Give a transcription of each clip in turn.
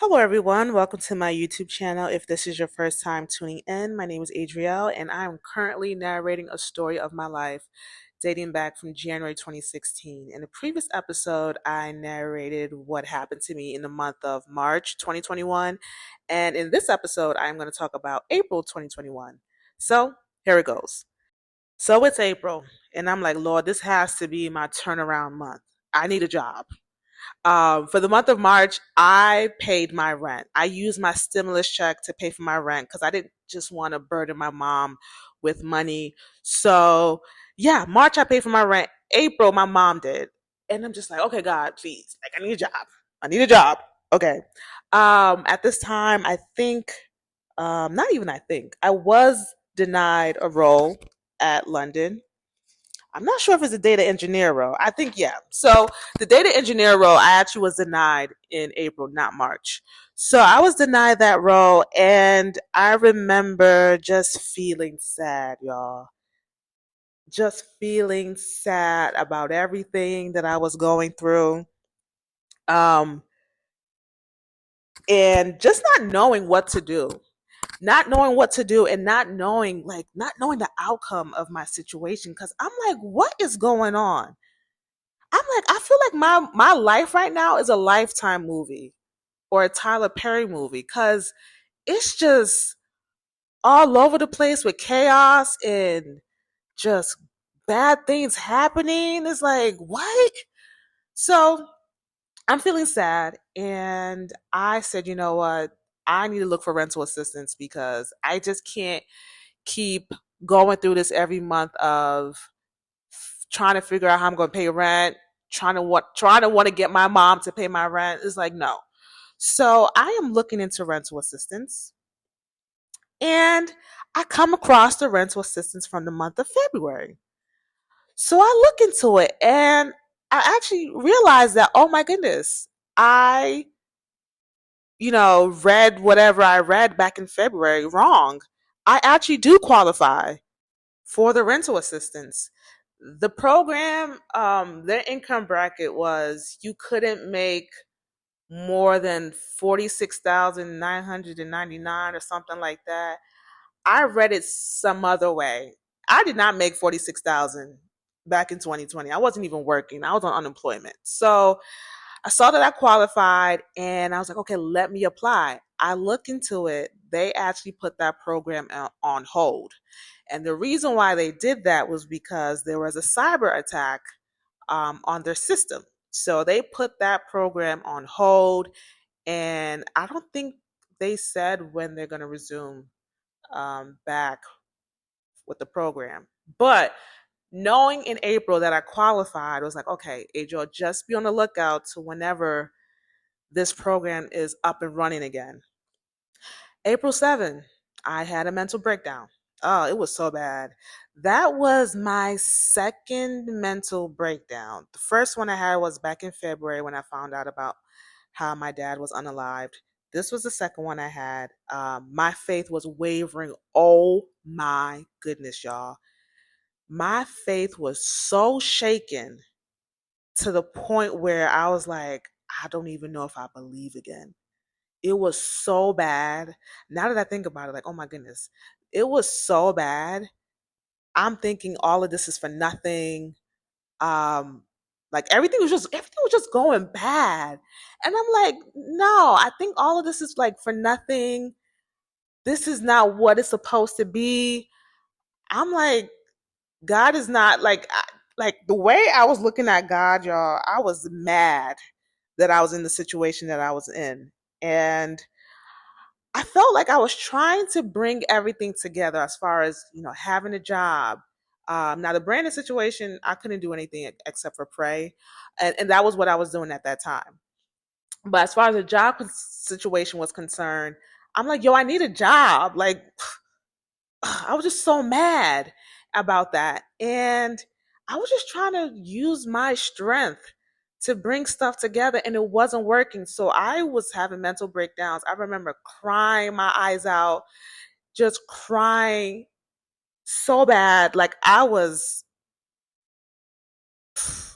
Hello, everyone. Welcome to my YouTube channel. If this is your first time tuning in, my name is Adrielle, and I am currently narrating a story of my life dating back from January 2016. In the previous episode, I narrated what happened to me in the month of March 2021. And in this episode, I'm going to talk about April 2021. So here it goes. So it's April, and I'm like, Lord, this has to be my turnaround month. I need a job. For the month of March, I paid my rent. I used my stimulus check to pay for my rent because I didn't just want to burden my mom with money. So, yeah, March I paid for my rent. April, my mom did. And I'm just like, okay, God, please, like, I need a job. I need a job. Okay. At this time, I think, not even I think, I was denied a role at London. I'm not sure if it's a data engineer role. I think, yeah. So the data engineer role, I actually was denied in April, not March. So I was denied that role, and I remember just feeling sad, y'all. Just feeling sad about everything that I was going through. Um, and just not knowing what to do. Not knowing what to do and not knowing the outcome of my situation. Cause I'm like, what is going on? I'm like, I feel like my life right now is a Lifetime movie or a Tyler Perry movie because it's just all over the place with chaos and just bad things happening. It's like, what? So I'm feeling sad, and I said, you know what? I need to look for rental assistance because I just can't keep going through this every month of trying to figure out how I'm going to pay rent, trying to want to get my mom to pay my rent. It's like no. So I am looking into rental assistance, and I come across the rental assistance from the month of February. So I look into it, and I actually realized that oh my goodness, I read whatever I read back in February wrong. I actually do qualify for the rental assistance. The program, their income bracket was you couldn't make more than 46,999 or something like that. I read it some other way. I did not make 46,000 back in 2020. I wasn't even working. I was on unemployment. So I saw that I qualified and I was like, okay, let me apply. I looked into it. They actually put that program on hold. And the reason why they did that was because there was a cyber attack on their system. So they put that program on hold. And I don't think they said when they're going to resume back with the program. But knowing in April that I qualified, I was like, okay, Adriel, just be on the lookout to whenever this program is up and running again. April 7th, I had a mental breakdown. Oh, it was so bad. That was my second mental breakdown. The first one I had was back in February when I found out about how my dad was unalived. This was the second one I had. My faith was wavering. Oh my goodness, y'all. My faith was so shaken to the point where I was like, I don't even know if I believe again. It was so bad. Now that I think about it, like, oh my goodness, it was so bad. I'm thinking all of this is for nothing. Um, like everything was just going bad. And I'm like, no, I think all of this is like for nothing. This is not what it's supposed to be. I'm like, God is not like the way I was looking at God, y'all, I was mad that I was in the situation that I was in. And I felt like I was trying to bring everything together as far as, having a job. Now, the branding situation, I couldn't do anything except for pray. And that was what I was doing at that time. But as far as the job situation was concerned, I'm like, yo, I need a job. Like, I was just so mad about that. And I was just trying to use my strength to bring stuff together and it wasn't working. So I was having mental breakdowns. I remember crying my eyes out, just crying so bad. Like I was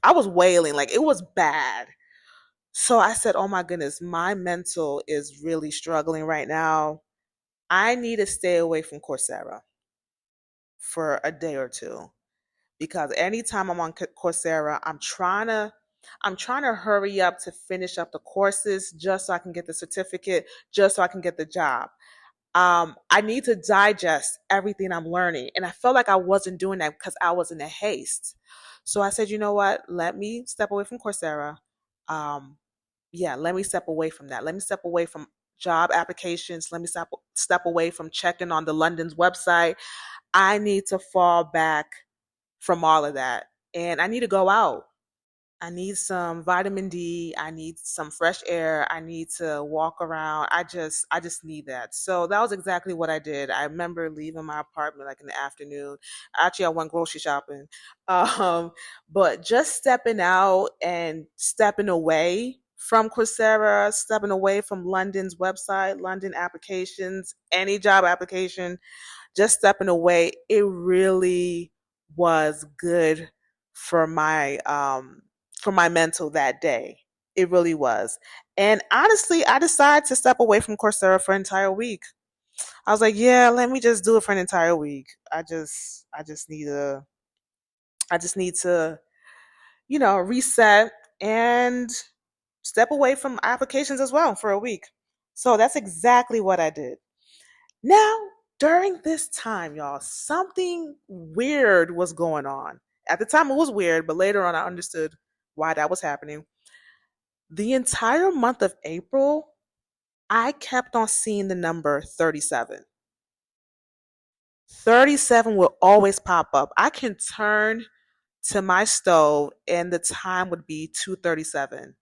wailing. Like it was bad. So I said, oh my goodness, my mental is really struggling right now. I need to stay away from Coursera for a day or two because anytime I'm on Coursera, I'm trying to hurry up to finish up the courses just so I can get the certificate, just so I can get the job. I need to digest everything I'm learning. And I felt like I wasn't doing that because I was in a haste. So I said, you know what? Let me step away from Coursera. Um, yeah, let me step away from that. Let me step away from job applications. Let me step away from checking on the London's website. I need to fall back from all of that. And I need to go out. I need some vitamin D. I need some fresh air. I need to walk around. I just need that. So that was exactly what I did. I remember leaving my apartment like in the afternoon. Actually, I went grocery shopping. Um, but just stepping out and stepping away from Coursera, stepping away from London's website, London applications, any job application, just stepping away, it really was good for my mental that day. It really was. And honestly, I decided to step away from Coursera for an entire week. I was like, yeah, let me just do it for an entire week. I just need to reset and step away from applications as well for a week. So that's exactly what I did. Now, during this time, y'all, something weird was going on. At the time, it was weird, but later on, I understood why that was happening. The entire month of April, I kept on seeing the number 37. 37 will always pop up. I can turn to my stove and the time would be 2:37.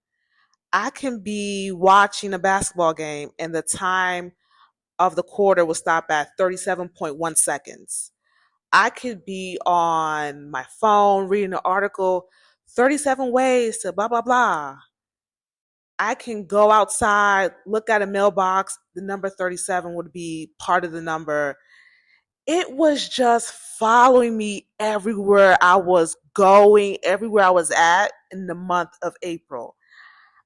I can be watching a basketball game and the time of the quarter will stop at 37.1 seconds. I could be on my phone reading an article, 37 ways to blah, blah, blah. I can go outside, look at a mailbox, the number 37 would be part of the number. It was just following me everywhere I was going, everywhere I was at in the month of April.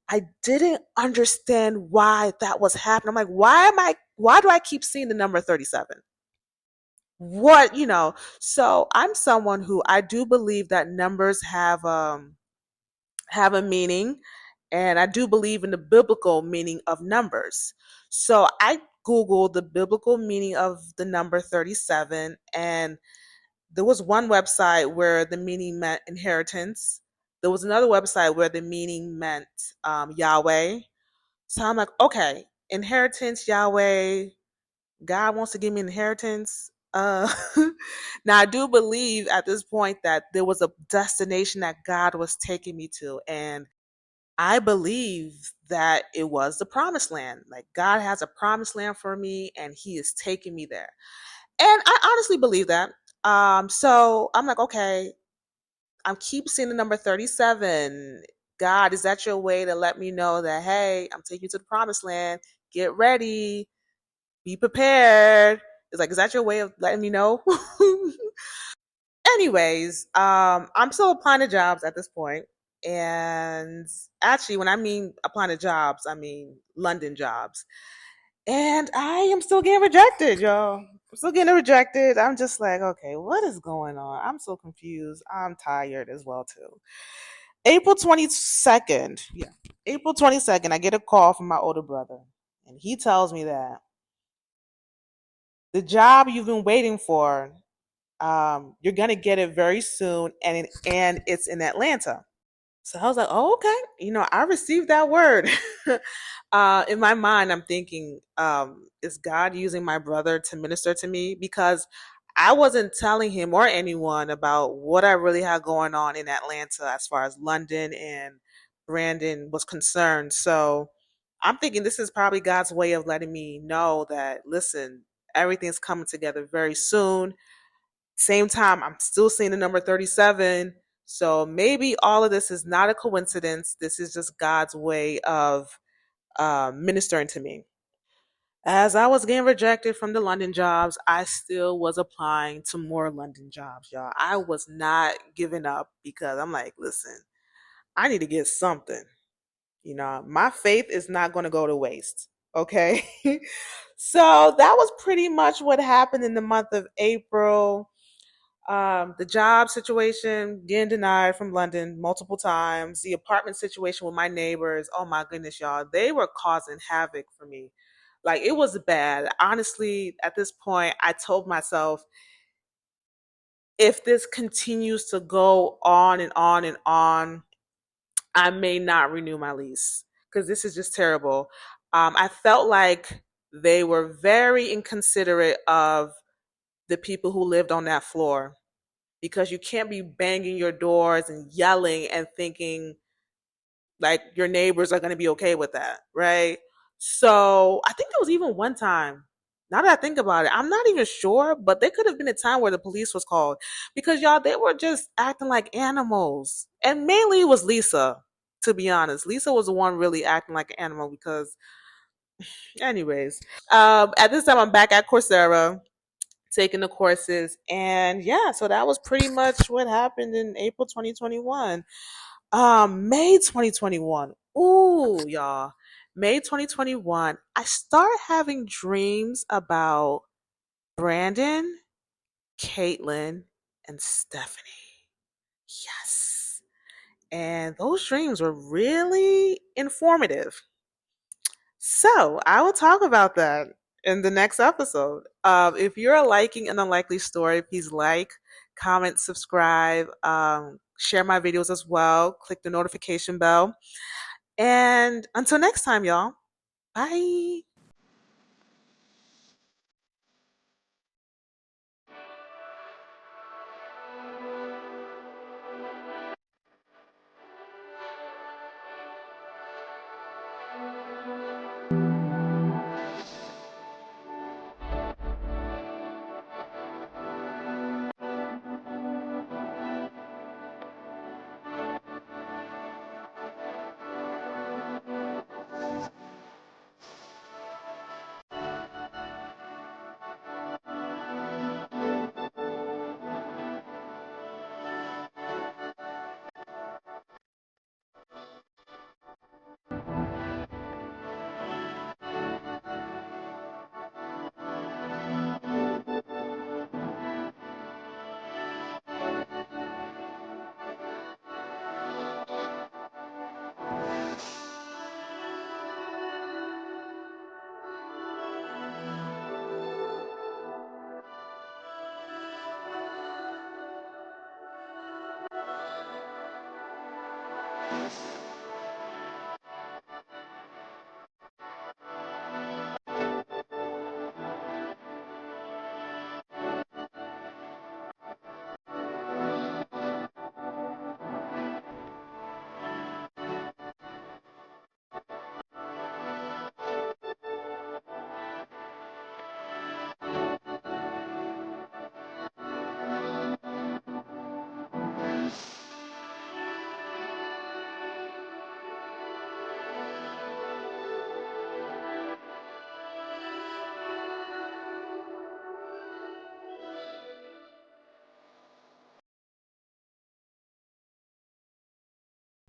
I didn't understand why that was happening. I'm like, why do I keep seeing the number 37? So I'm someone who I do believe that numbers have a meaning, and I do believe in the biblical meaning of numbers. So I googled the biblical meaning of the number 37, and there was one website where the meaning meant inheritance. There was another website where the meaning meant Yahweh. So I'm like, okay, inheritance, Yahweh, God wants to give me inheritance. Now I do believe at this point that there was a destination that God was taking me to, and I believe that it was the promised land. Like God has a promised land for me, and He is taking me there. And I honestly believe that. So I'm like, okay, I keep seeing the number 37. God, is that your way to let me know that hey, I'm taking you to the promised land? Get ready, be prepared. It's like, is that your way of letting me know? Anyways, I'm still applying to jobs at this point. And actually, when I mean applying to jobs, I mean London jobs. And I am still getting rejected, y'all. I'm still getting rejected. I'm just like, okay, what is going on? I'm so confused. I'm tired as well, too. April 22nd. Yeah. April 22nd, I get a call from my older brother. And he tells me that the job you've been waiting for, you're gonna get it very soon, and it's in Atlanta. So I was like, oh, okay. I received that word. In my mind, I'm thinking, is God using my brother to minister to me? Because I wasn't telling him or anyone about what I really had going on in Atlanta as far as London and Brandon was concerned. So I'm thinking this is probably God's way of letting me know that, listen, everything's coming together very soon. Same time, I'm still seeing the number 37. So maybe all of this is not a coincidence. This is just God's way of ministering to me. As I was getting rejected from the London jobs, I still was applying to more London jobs, y'all. I was not giving up because I'm like, listen, I need to get something. My faith is not going to go to waste. Okay. So that was pretty much what happened in the month of April. The job situation, getting denied from London multiple times, the apartment situation with my neighbors. Oh my goodness, y'all. They were causing havoc for me. Like, it was bad. Honestly, at this point, I told myself, if this continues to go on and on and on, I may not renew my lease because this is just terrible. I felt like they were very inconsiderate of the people who lived on that floor, because you can't be banging your doors and yelling and thinking like your neighbors are going to be okay with that, right? So I think there was even one time. Now that I think about it, I'm not even sure, but there could have been a time where the police was called, because y'all, they were just acting like animals, and mainly it was Lisa. To be honest, Lisa was the one really acting like an animal. Because, anyways, at this time I'm back at Coursera taking the courses, and yeah, so that was pretty much what happened in April 2021. May 2021. Ooh, y'all. May 2021. I started having dreams about Brandon, Caitlin, and Stephanie. Yes. And those dreams were really informative. So I will talk about that in the next episode. If you're liking an unlikely story, please like, comment, subscribe, share my videos as well. Click the notification bell. And until next time, y'all. Bye.